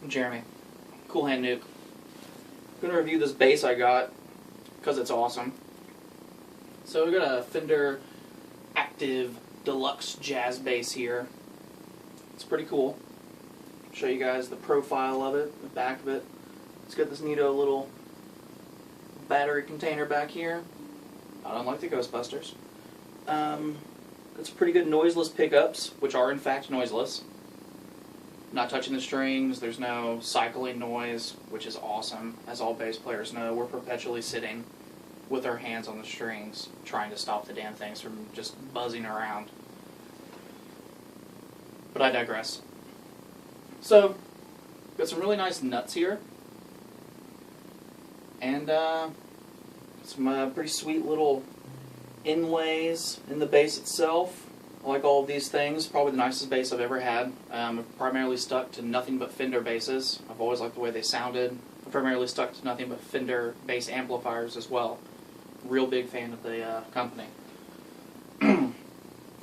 I'm Jeremy. Cool Hand Nuke. I'm going to review this bass I got because it's awesome. So we got a Fender Active Deluxe Jazz bass here. It's pretty cool. I'll show you guys the profile of it, the back of it. It's got this neato little battery container back here. Not unlike the Ghostbusters. It's pretty good noiseless pickups, which are in fact noiseless. Not touching the strings, there's no cycling noise, which is awesome. As all bass players know, we're perpetually sitting with our hands on the strings, trying to stop the damn things from just buzzing around. But I digress. So, got some really nice nuts here. And some pretty sweet little inlays in the bass itself. I like all of these things. Probably the nicest bass I've ever had. I've primarily stuck to nothing but Fender basses. I've always liked the way they sounded. I've primarily stuck to nothing but Fender bass amplifiers as well. Real big fan of the company.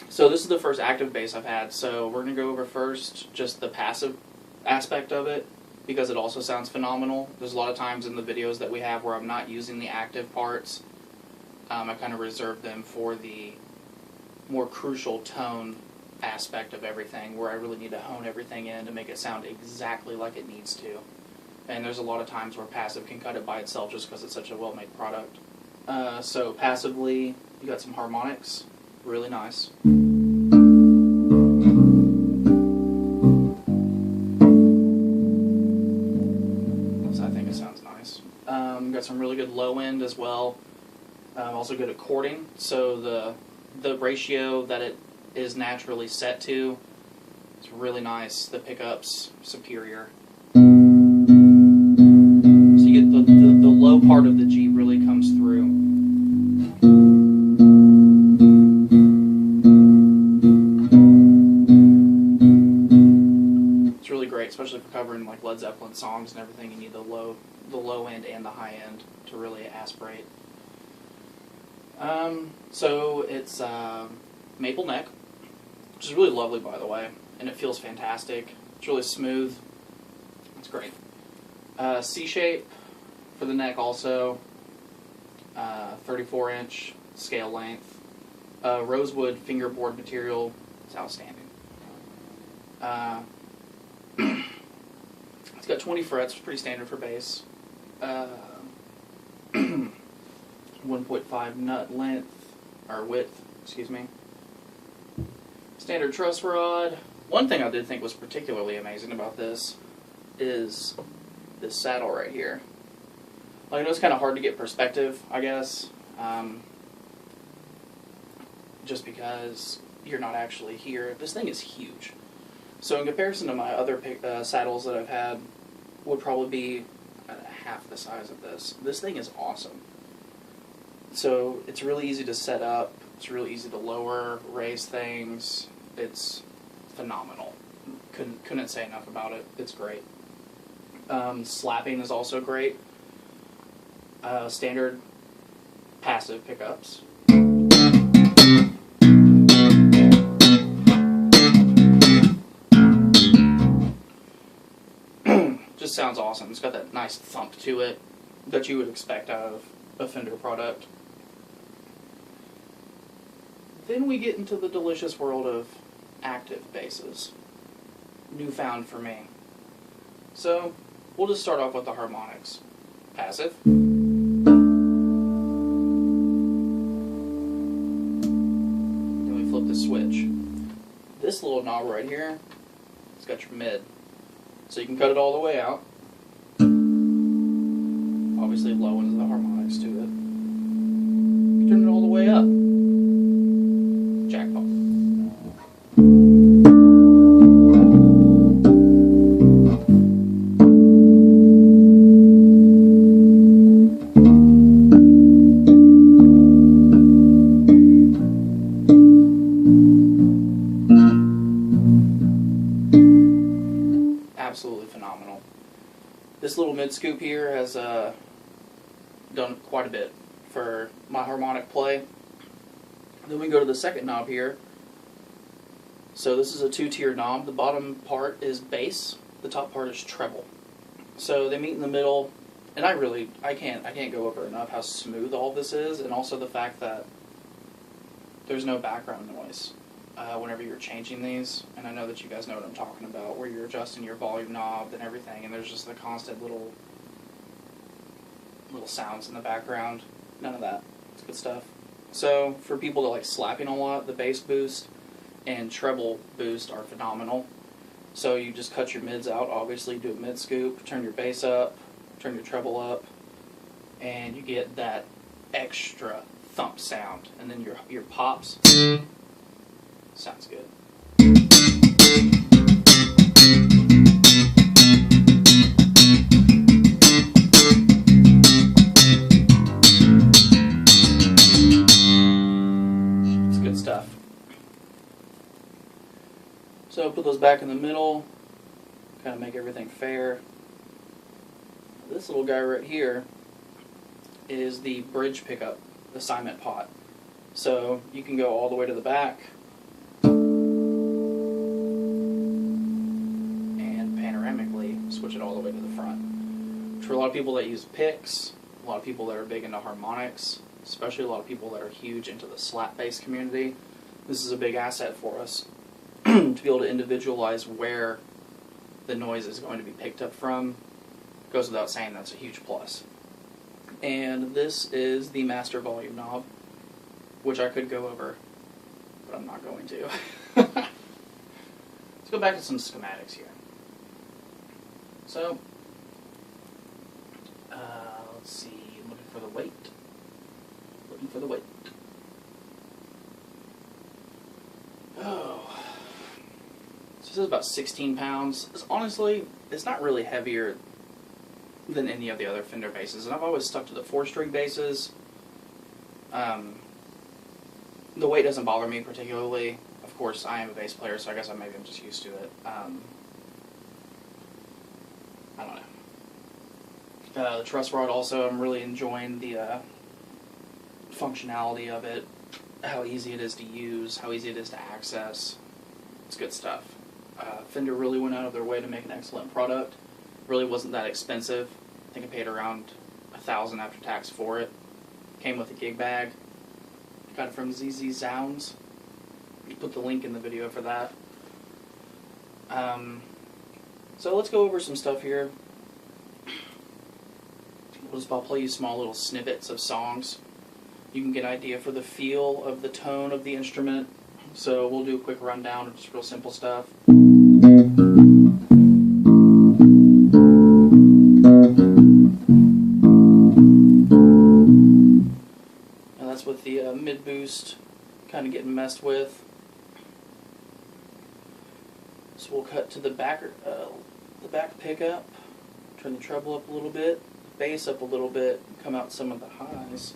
So this is the first active bass I've had. So we're going to go over first just the passive aspect of it, because it also sounds phenomenal. There's a lot of times in the videos that we have where I'm not using the active parts. I kind of reserve them for the more crucial tone aspect of everything, where I really need to hone everything in to make it sound exactly like it needs to. And there's a lot of times where passive can cut it by itself just because it's such a well-made product. So passively, you got some harmonics, really nice. I think it sounds nice. Got some really good low end as well. Also good at chording, so the ratio that it is naturally set to is really nice. The pickups superior. So you get the low part of the G really comes through. It's really great, especially for covering like Led Zeppelin songs and everything. You need the low end and the high end to really aspirate. So it's maple neck, which is really lovely, by the way, and it feels fantastic. It's really smooth. It's great. C-shape for the neck also. 34-inch scale length. Rosewood fingerboard material. It's outstanding. It's got 20 frets, pretty standard for bass. 1.5 nut length, or width, excuse me. Standard truss rod. One thing I did think was particularly amazing about this is this saddle right here. Like, I know it's kind of hard to get perspective, I guess, just because you're not actually here. This thing is huge. So in comparison to my other saddles that I've had, would probably be half the size of this. This thing is awesome. So it's really easy to set up, it's really easy to lower, raise things. It's phenomenal. Couldn't say enough about it. It's great. Slapping is also great. Standard passive pickups. Just sounds awesome. It's got that nice thump to it that you would expect out of a Fender product. Then we get into the delicious world of active basses. Newfound for me. So, we'll just start off with the harmonics. Passive. Then we flip the switch. This little knob right here, it's got your mid. So you can cut it all the way out. Obviously low into the harmonics to it. Turn it all the way up. Jackpot. Absolutely phenomenal. This little mid scoop here has done quite a bit for my harmonic play. Then we go to the second knob here. So this is a two-tier knob. The bottom part is bass, the top part is treble. So they meet in the middle, and I can't go over enough how smooth all this is, and also the fact that there's no background noise whenever you're changing these. And I know that you guys know what I'm talking about, where you're adjusting your volume knob and everything, and there's just the constant little sounds in the background. None of that. It's good stuff. So for people that like slapping a lot, the bass boost and treble boost are phenomenal. So you just cut your mids out, obviously do a mid scoop, turn your bass up, turn your treble up, and you get that extra thump sound. And then your pops sounds good. It's good stuff. So put those back in the middle, kind of make everything fair. This little guy right here is the bridge pickup assignment pot. So you can go all the way to the back and panoramically switch it all the way to the front. For a lot of people that use picks, a lot of people that are big into harmonics, especially a lot of people that are huge into the slap bass community, this is a big asset for us. To be able to individualize where the noise is going to be picked up from goes without saying, that's a huge plus. And this is the master volume knob, which I could go over, but I'm not going to. Let's go back to some schematics here. So, let's see, looking for the weight. Looking for the weight. Oh. This is about 16 pounds. Honestly, it's not really heavier than any of the other Fender basses, and I've always stuck to the 4-string basses. The weight doesn't bother me particularly. Of course, I am a bass player, so I guess maybe I'm just used to it. I don't know. The truss rod also, I'm really enjoying the functionality of it, how easy it is to use, how easy it is to access. It's good stuff. Fender really went out of their way to make an excellent product. Really wasn't that expensive. I think I paid around $1,000 after tax for it. Came with a gig bag. Got it from ZZ Sounds. You put the link in the video for that. So let's go over some stuff here. I'll play you small little snippets of songs. You can get an idea for the feel of the tone of the instrument. So we'll do a quick rundown of just real simple stuff. And that's with the mid boost kind of getting messed with. So we'll cut to the back pickup, turn the treble up a little bit, the bass up a little bit, come out some of the highs.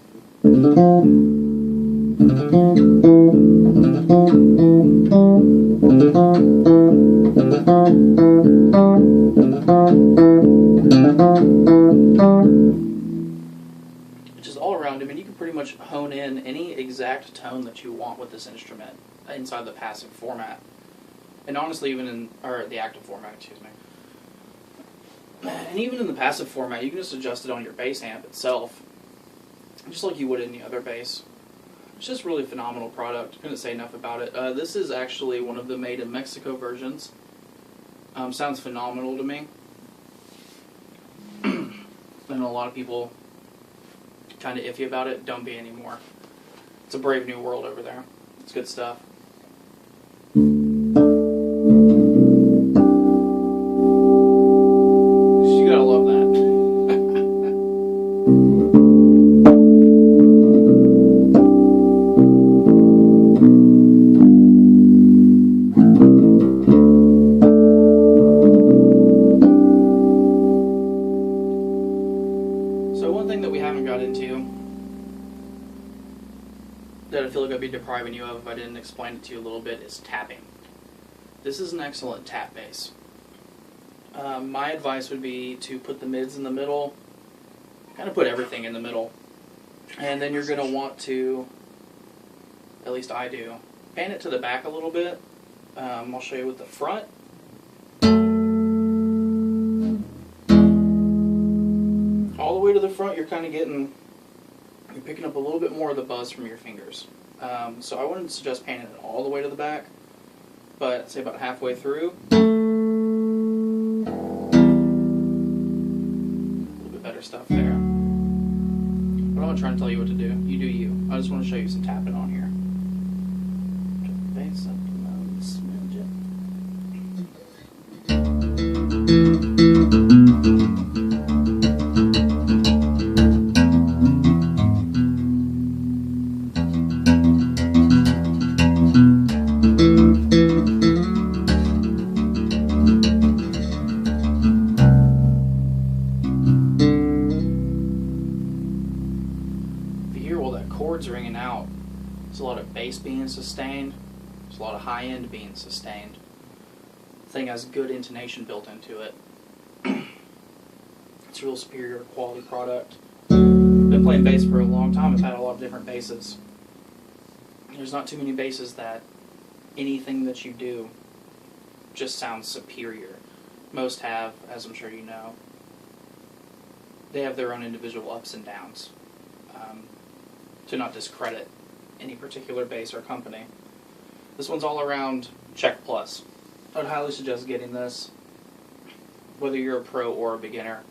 Just all around. I mean, you can pretty much hone in any exact tone that you want with this instrument inside the passive format, and honestly, even in the active format, excuse me. And even in the passive format, you can just adjust it on your bass amp itself, just like you would any other bass. It's just really a phenomenal product. Couldn't say enough about it. This is actually one of the made in Mexico versions. Sounds phenomenal to me. I know a lot of people kind of iffy about it. Don't be anymore. It's a brave new world over there. It's good stuff. You gotta love that. So one thing that we haven't got into, that I feel like I'd be depriving you of if I didn't explain it to you a little bit, is tapping. This is an excellent tap bass. My advice would be to put the mids in the middle, kind of put everything in the middle, and then you're going to want to, at least I do, pan it to the back a little bit. I'll show you with the front. you're kind of you're picking up a little bit more of the buzz from your fingers. So I wouldn't suggest painting it all the way to the back, but say about halfway through. A little bit better stuff there. But I'm not trying to tell you what to do. You do you. I just want to show you some tapping on here. Turn the bass up a smidge. Chords ringing out. There's a lot of bass being sustained. There's a lot of high end being sustained. The thing has good intonation built into it. It's a real superior quality product. Been playing bass for a long time. I've had a lot of different basses. There's not too many basses that anything that you do just sounds superior. Most have, as I'm sure you know, they have their own individual ups and downs. To not discredit any particular bass or company. This one's all around check plus. I would highly suggest getting this, whether you're a pro or a beginner.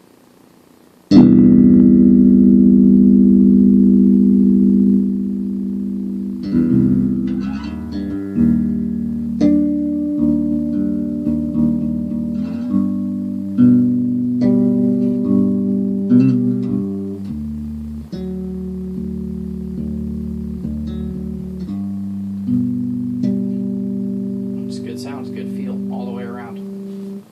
Sounds good feel all the way around.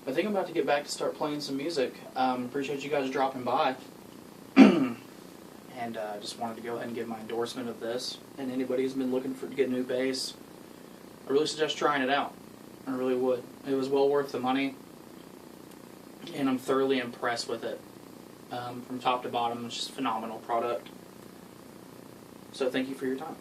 I think I'm about to get back to start playing some music. Appreciate you guys dropping by. And just wanted to go ahead and give my endorsement of this. And anybody who's been looking to get a new bass, I really suggest trying it out. I really would. It was well worth the money. And I'm thoroughly impressed with it. From top to bottom, it's just a phenomenal product. So thank you for your time.